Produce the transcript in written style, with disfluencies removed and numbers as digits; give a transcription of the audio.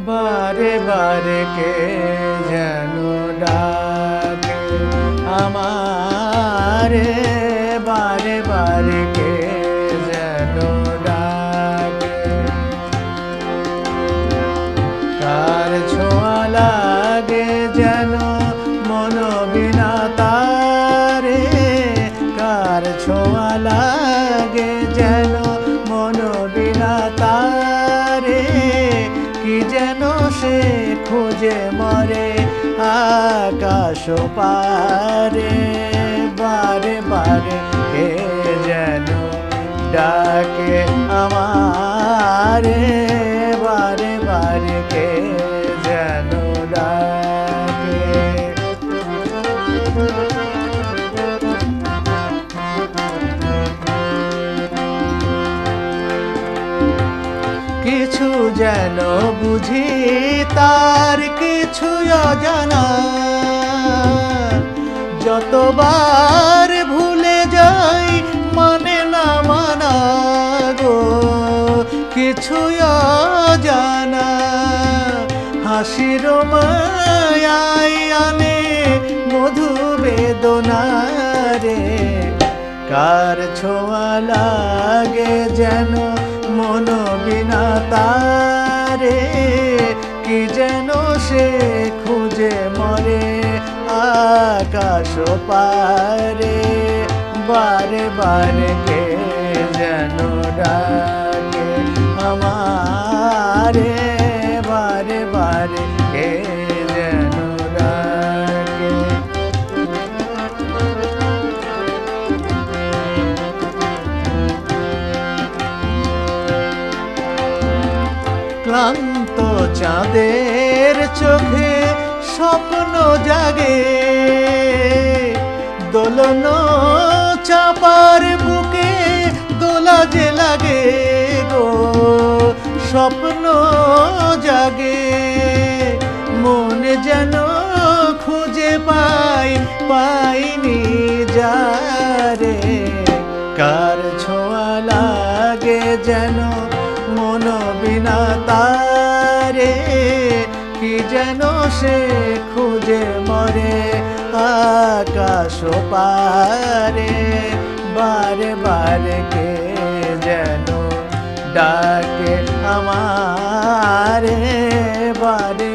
বারে বারে কে যেন ডাকে আমারে, বারে বারে কে যেন ডাকে। কার ছোঁয়া লাগে যেন মন বিনা তারে, কার ছোঁয়া লাগে যেন মন বিনা তারে। কি যেন সে খুঁজে মরে আকাশ পারে, বারে বারে কে যেন ডাকে আমারে, বারে বারে কে যেন ডাকে। কিছু যেন বুঝি তার কিছু অজানা, যতবার ভুলে যাই মানে না মানা গো। কিছু অজানা হাসির মায়ায় আনে মধু বেদনা রে। কার ছোঁয়া লাগে যেন মন বিনা তারে, কি যেন সে খুঁজে মরে আকাশ পারে, বারে বারে কে যেন ডাকে আমারে, বারে বারে কে যেন ডাকে। ক্লান্ত চাঁদের চোখে স্বপ্ন জাগে, দোলন চাপার বুকে দোলা যে লাগে গো। স্বপ্ন জাগে মন যেন খুঁজে পাইনি যারে। কার ছোঁয়া লাগে যেন মন বিনা তারে, কি যেন সে খুঁজে মরে আকাশ পারে, বারে বারে কে যেন ডাকে আমারে, বারে